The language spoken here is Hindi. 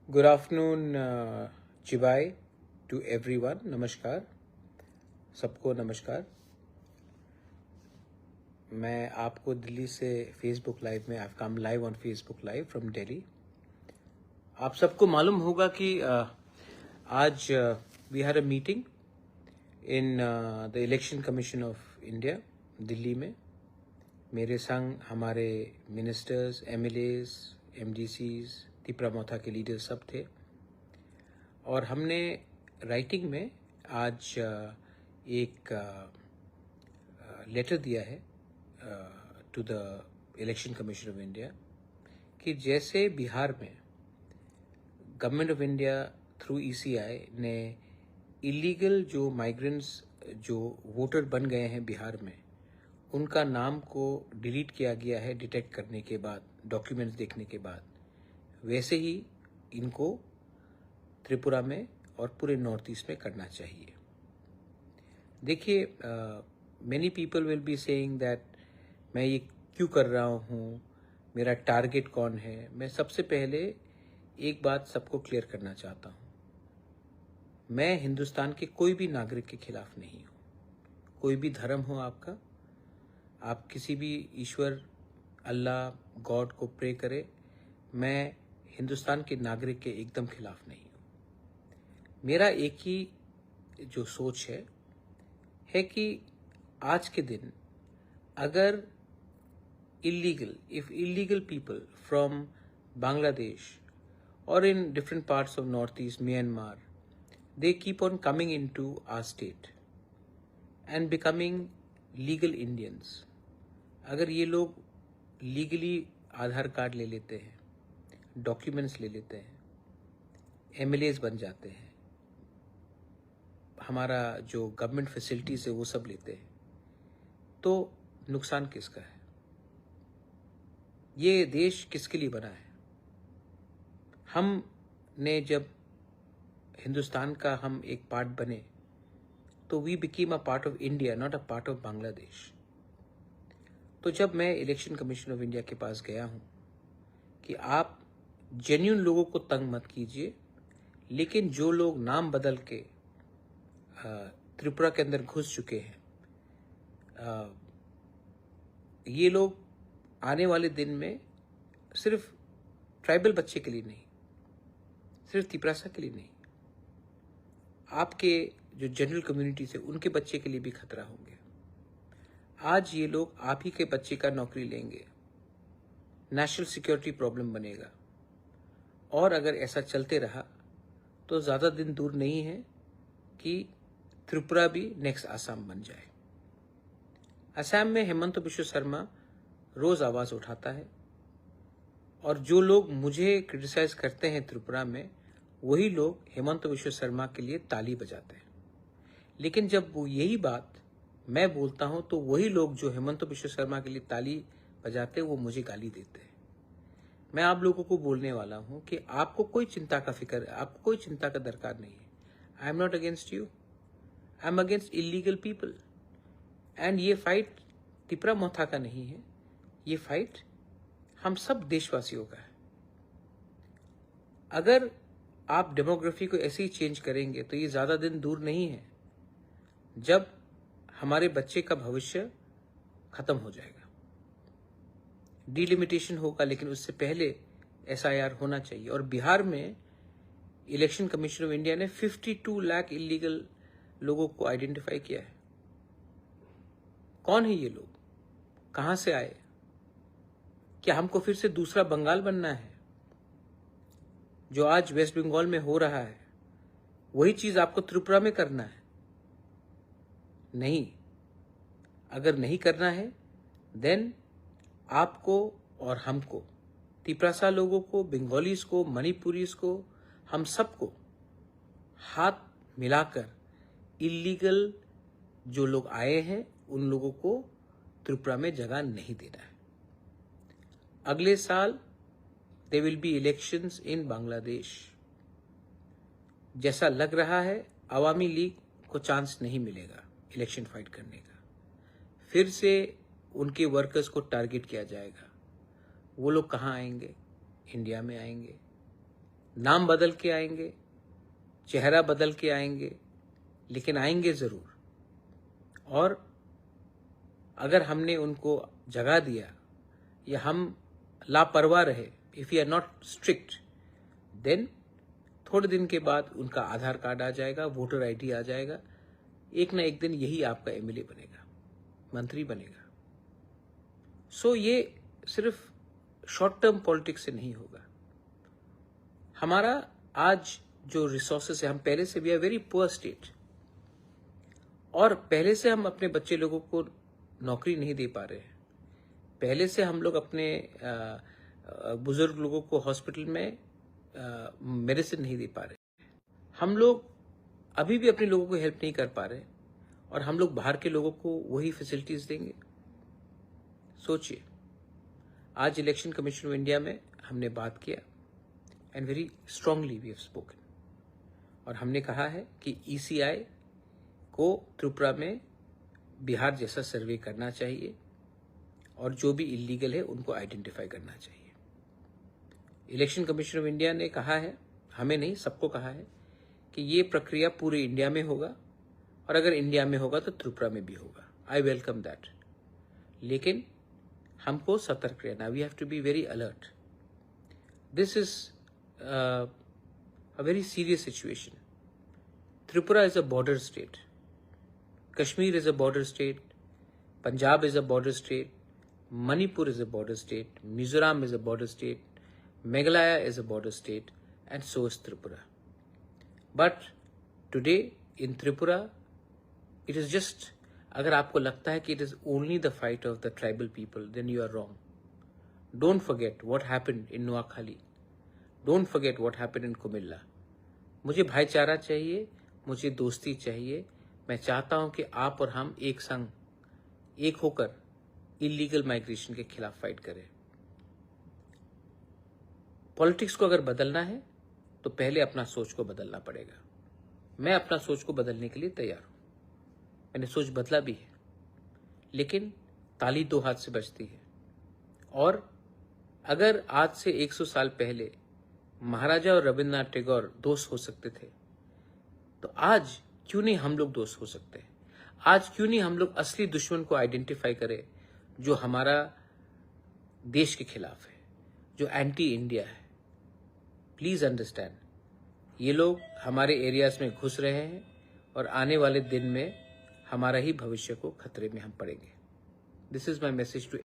गुड आफ्टरनून चिबाई टू एवरीवन। नमस्कार, सबको नमस्कार। मैं आपको दिल्ली से फेसबुक लाइव में I come live on Facebook live from Delhi. आप सबको मालूम होगा कि आज we had a meeting in the election commission of India Delhi में। मेरे संग हमारे मिनिस्टर्स, एमएलएज, एमडीसीज, तिपरा मोथा के लीडर सब थे और हमने राइटिंग में आज एक लेटर दिया है to the election commission of India कि जैसे बिहार में government of India through ECI ने इलीगल जो माइग्रेंट्स जो वोटर बन गए हैं बिहार में, उनका नाम को डिलीट किया गया है डिटेक्ट करने के बाद, डॉक्यूमेंट्स देखने के बाद, वैसे ही इनको त्रिपुरा में और पूरे नॉर्थ ईस्ट में करना चाहिए। देखिए, many people will be saying that मैं ये क्यों कर रहा हूँ, मेरा टारगेट कौन है। मैं सबसे पहले एक बात सबको क्लियर करना चाहता हूँ। मैं हिंदुस्तान के कोई भी नागरिक के खिलाफ नहीं हूँ। कोई भी धर्म हो आपका, आप किसी भी ईश्वर, अल्लाह, गॉड को प्रे करें, मैं हिंदुस्तान के नागरिक के एकदम खिलाफ नहीं हूँ। मेरा एक ही जो सोच है कि आज के दिन अगर if illegal people from Bangladesh or in different parts of northeast Myanmar, they keep on coming into our state and becoming legal Indians, अगर ये लोग लीगली आधार कार्ड ले लेते हैं, डॉक्यूमेंट्स ले लेते हैं, एमएलएज बन जाते हैं, हमारा जो गवर्नमेंट फैसिलिटीज है वो सब लेते हैं, तो नुकसान किसका है? ये देश किसके लिए बना है? हमने जब हिंदुस्तान का हम एक पार्ट बने तो we became a part of India, not a part of Bangladesh. तो जब मैं इलेक्शन कमीशन ऑफ इंडिया के पास गया हूं कि आप जेन्युइन लोगों को तंग मत कीजिए, लेकिन जो लोग नाम बदल के त्रिपुरा के अंदर घुस चुके हैं, ये लोग आने वाले दिन में सिर्फ ट्राइबल बच्चे के लिए नहीं, सिर्फ तिपरासा के लिए नहीं, आपके जो जनरल कम्युनिटी से उनके बच्चे के लिए भी खतरा होंगे। आज ये लोग आप ही के बच्चे का नौकरी लेंगे, नेशनल सिक्योरिटी प्रॉब्लम बनेगा, और अगर ऐसा चलते रहा तो ज़्यादा दिन दूर नहीं है कि त्रिपुरा भी नेक्स्ट आसाम बन जाए। असम में हेमंत बिश्व शर्मा रोज आवाज उठाता है और जो लोग मुझे क्रिटिसाइज करते हैं त्रिपुरा में, वही लोग हेमंत बिश्व शर्मा के लिए ताली बजाते हैं। लेकिन जब वो यही बात मैं बोलता हूं तो वही लोग जो हेमंत बिश्व शर्मा के लिए ताली बजाते हैं वो मुझे गाली देते हैं। मैं आप लोगों को बोलने वाला हूं कि आपको कोई चिंता का फिक्र है, आपको कोई चिंता का दरकार नहीं है। I am not against you, I am against illegal people. And ये फाइट तिपरा मोथा का नहीं है, ये फाइट हम सब देशवासियों का है। अगर आप डेमोग्राफी को ऐसे ही चेंज करेंगे तो ये ज्यादा दिन दूर नहीं है जब हमारे बच्चे का भविष्य खत्म हो जाएगा। डिलिमिटेशन होगा, लेकिन उससे पहले एसआईआर होना चाहिए। और बिहार में इलेक्शन कमीशन ऑफ इंडिया ने 52 लाख इलीगल लोगों को आइडेंटिफाई किया है। कौन है ये लोग? कहां से आए? क्या हमको फिर से दूसरा बंगाल बनना है? जो आज वेस्ट बंगाल में हो रहा है वही चीज आपको त्रिपुरा में करना है? नहीं। अगर नहीं करना है देन आपको और हमको, तिपरासा लोगों को, बंगालीज को, मणिपुरीज को, हम सबको हाथ मिलाकर इलीगल जो लोग आए हैं उन लोगों को त्रिपुरा में जगह नहीं देना है। अगले साल there will be elections in Bangladesh. जैसा लग रहा है अवामी लीग को चांस नहीं मिलेगा इलेक्शन फाइट करने का। फिर से उनके वर्कर्स को टारगेट किया जाएगा। वो लोग कहाँ आएंगे? इंडिया में आएंगे। नाम बदल के आएंगे, चेहरा बदल के आएंगे, लेकिन आएंगे जरूर। और अगर हमने उनको जगा दिया या हम लापरवाह रहे, if you are not strict, then थोड़े दिन के बाद उनका आधार कार्ड आ जाएगा, वोटर आईडी आ जाएगा, एक ना एक दिन यही आपका एमएलए बनेगा, मंत्री बनेगा। सो ये सिर्फ शॉर्ट टर्म पॉलिटिक्स से नहीं होगा। हमारा आज जो रिसोर्सेस है, हम पहले से we are very poor state, और पहले से हम अपने बच्चे लोगों को नौकरी नहीं दे पा रहे हैं। पहले से हम लोग अपने बुजुर्ग लोगों को हॉस्पिटल में मेडिसिन नहीं दे पा रहे। हम लोग अभी भी अपने लोगों को हेल्प नहीं कर पा रहे, और हम लोग बाहर के लोगों को वही फैसिलिटीज देंगे। सोचिए, आज इलेक्शन कमीशन ऑफ इंडिया में हमने बात किया, and very strongly we have spoken, और हमने कहा है कि ईसीआई को त्रिपुरा में बिहार जैसा सर्वे करना चाहिए, और जो भी इलीगल है उनको आइडेंटिफाई करना चाहिए। इलेक्शन कमीशन ऑफ इंडिया ने कहा है, हमें नहीं सबको कहा है, कि ये प्रक्रिया पूरे इंडिया में होगा, और अगर इंडिया में होगा तो त्रिपुरा में भी होगा। आई वेलकम दैट, लेकिन हमको सतर्क रहना, we have to be very alert. This is a very serious situation. Tripura is a border state, Kashmir is a border state, Punjab is a border state, Manipur is a border state, Mizoram is a border state, Meghalaya is a border state, and so is Tripura. But today in Tripura, it is just, अगर आपको लगता है कि it is only the fight of the tribal people, then you are wrong. Don't forget what happened in Noakhali. Don't forget what happened in Kumilla. मुझे भाईचारा चाहिए, मुझे दोस्ती चाहिए। मैं चाहता हूं कि आप और हम एक संग, एक होकर इलीगल माइग्रेशन के खिलाफ फाइट करें। पॉलिटिक्स को अगर बदलना है तो पहले अपना सोच को बदलना पड़ेगा। मैं अपना सोच को बदलने के लिए तैयार हूं, मैंने सोच बदला भी है, लेकिन ताली दो हाथ से बजती है। और अगर आज से 100 साल पहले महाराजा और रविंद्रनाथ टैगोर दोस्त हो सकते थे, तो आज क्यों नहीं हम लोग दोस्त हो सकते हैं? आज क्यों नहीं हम लोग असली दुश्मन को आइडेंटिफाई करें, जो हमारा देश के खिलाफ है, जो एंटी इंडिया है? प्लीज अंडरस्टैंड, ये लोग हमारे एरियाज में घुस रहे हैं, और आने वाले दिन में हमारा ही भविष्य को खतरे में हम पड़ेंगे। This is my message to